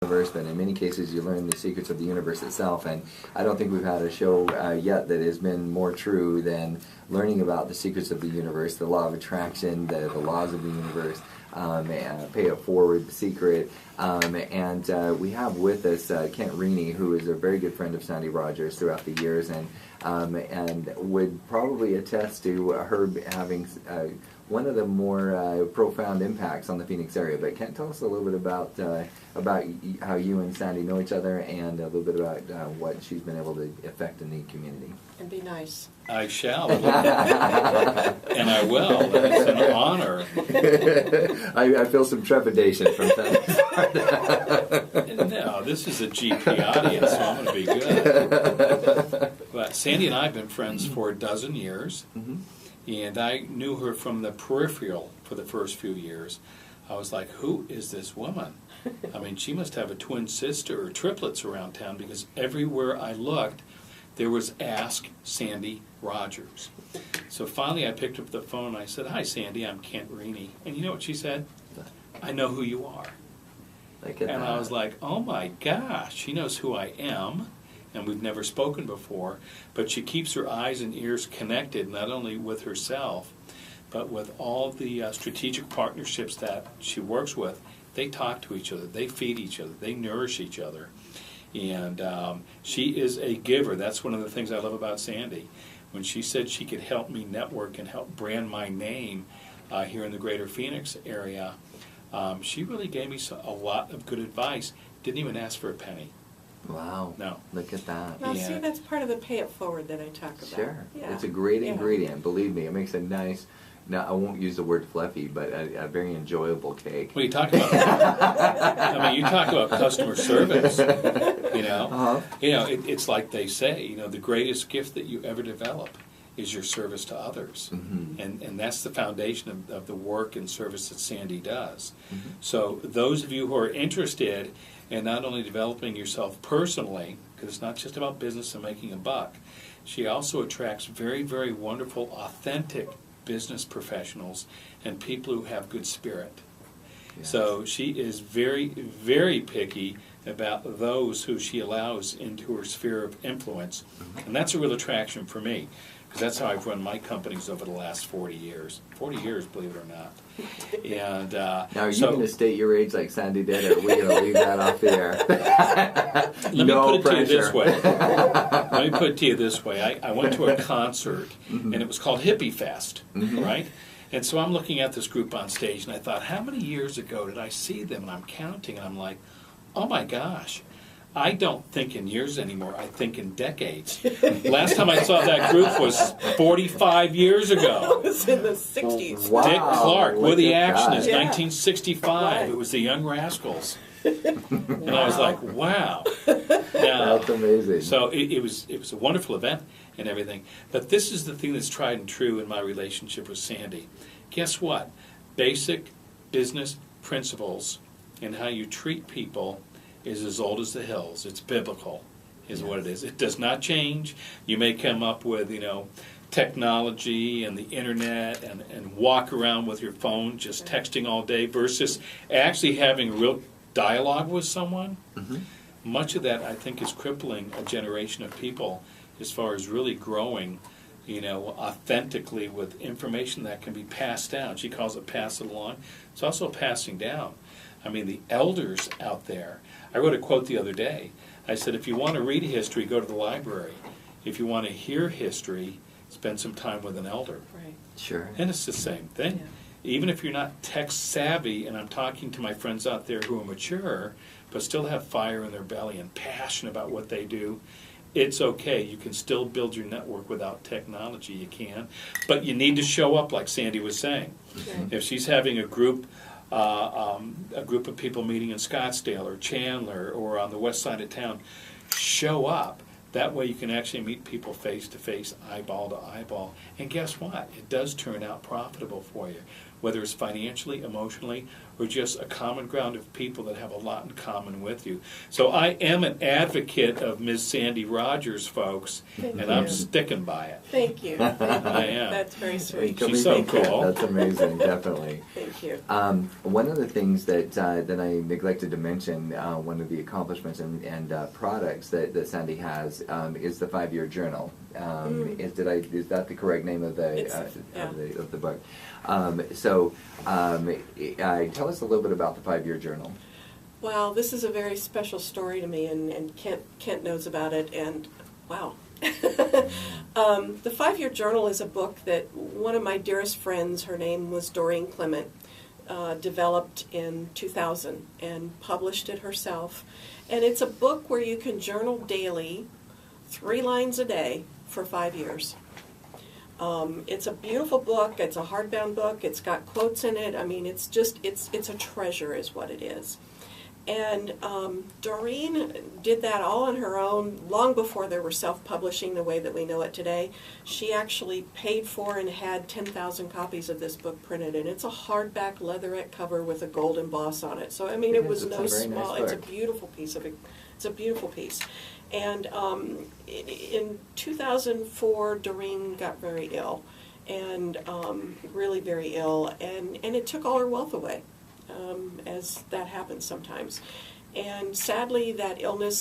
universe, but in many cases you learn the secrets of the universe itself, and I don't think we've had a show yet that has been more true than learning about the secrets of the universe, the law of attraction, the laws of the universe, pay it forward, the secret, and we have with us Kent Reaney, who is a very good friend of Sandy Rogers throughout the years, and would probably attest to her having one of the more profound impacts on the Phoenix area. But Kent, tell us a little bit about how you and Sandy know each other, and a little bit about what she's been able to affect in the community. And be nice. I shall. And I will. It's an honor. I feel some trepidation from Sandy. No, this is a GP audience, so I'm going to be good. But Sandy and I have been friends for 12 years. Mm-hmm. And I knew her from the peripheral for the first few years. I was like, who is this woman? I mean, she must have a twin sister or triplets around town, because everywhere I looked, there was Ask Sandy Rogers. So finally I picked up the phone and I said, hi Sandy, I'm Kent Reaney. And you know what she said? I know who you are. And I was like, oh my gosh, she knows who I am. And we've never spoken before, but she keeps her eyes and ears connected, not only with herself, but with all the strategic partnerships that she works with. They talk to each other, they feed each other, they nourish each other. And she is a giver. That's one of the things I love about Sandy. When she said she could help me network and help brand my name here in the greater Phoenix area, she really gave me a lot of good advice. Didn't even ask for a penny. Wow. No. Look at that. Now, see, that's part of the pay it forward that I talk about. Sure. Yeah. It's a great ingredient, believe me. It makes a nice, now I won't use the word fluffy, but a very enjoyable cake. What are you talking about? I mean, you talk about customer service, you know. Uh-huh. You know, it's like they say, you know, the greatest gift that you ever develop is your service to others. Mm-hmm. And that's the foundation of the work and service that Sandy does. Mm-hmm. So those of you who are interested in not only developing yourself personally, because it's not just about business and making a buck, she also attracts very, very wonderful, authentic business professionals and people who have good spirit. Yes. So she is very, very picky about those who she allows into her sphere of influence. Mm-hmm. And that's a real attraction for me, because that's how I've run my companies over the last 40 years. 40 years, believe it or not. And now, are you going to state your age like Sandy did, or are we going to leave that off the air? Let me put it to you this way. Let me put it to you this way. I went to a concert, Mm-hmm. and it was called Hippie Fest, Mm-hmm. right? And so I'm looking at this group on stage, and I thought, how many years ago did I see them? And I'm counting, and I'm like, oh my gosh. I don't think in years anymore. I think in decades. Last time I saw that group was 45 years ago. It was in the 60s. Wow. Dick Clark, With the Action is Yeah. 1965. Right. It was the Young Rascals. And I was like, wow. That's amazing. So it was a wonderful event and everything. But this is the thing that's tried and true in my relationship with Sandy. Guess what? Basic business principles and how you treat people is as old as the hills. It's biblical, is what it is. It does not change. You may come up with, you know, technology and the internet and walk around with your phone just texting all day versus actually having a real dialogue with someone. Mm-hmm. Much of that, I think, is crippling a generation of people as far as really growing, you know, authentically with information that can be passed down. She calls it pass it along. It's also passing down. I mean, the elders out there. I wrote a quote the other day. I said, if you want to read history, go to the library. If you want to hear history, spend some time with an elder. Right. Sure. And it's the same thing. Yeah. Even if you're not tech savvy, and I'm talking to my friends out there who are mature, but still have fire in their belly and passion about what they do, it's okay. You can still build your network without technology. You can. But you need to show up, like Sandy was saying. Right. If she's having a group of people meeting in Scottsdale or Chandler or on the west side of town, show up. That way you can actually meet people face to face, eyeball to eyeball. And guess what? It does turn out profitable for you, whether it's financially, emotionally, or just a common ground of people that have a lot in common with you. So I am an advocate of Ms. Sandy Rogers, folks, Thank and you. I'm sticking by it. Thank you. I am. That's very sweet. She's so Thank you. cool. That's amazing, definitely. Thank you. One of the things that I neglected to mention, one of the accomplishments and products that Sandy has is the 5-year journal. Is that the correct name of the of the book? Tell us a little bit about the 5-year journal. Well, this is a very special story to me, and Kent knows about it, and wow. The 5-year journal is a book that one of my dearest friends, her name was Doreen Clement, developed in 2000 and published it herself. And it's a book where you can journal daily, 3 lines a day, for 5 years. It's a beautiful book. It's a hardbound book. It's got quotes in it. I mean, it's a treasure is what it is. And Doreen did that all on her own long before there were self-publishing the way that we know it today. She actually paid for and had 10,000 copies of this book printed, and it's a hardback leatherette cover with a gold emboss on it. So I mean, it was no small. It's a beautiful piece of it. It's a beautiful piece. And in 2004, Doreen got very ill, and really very ill, and it took all her wealth away. As that happens sometimes. And sadly, that illness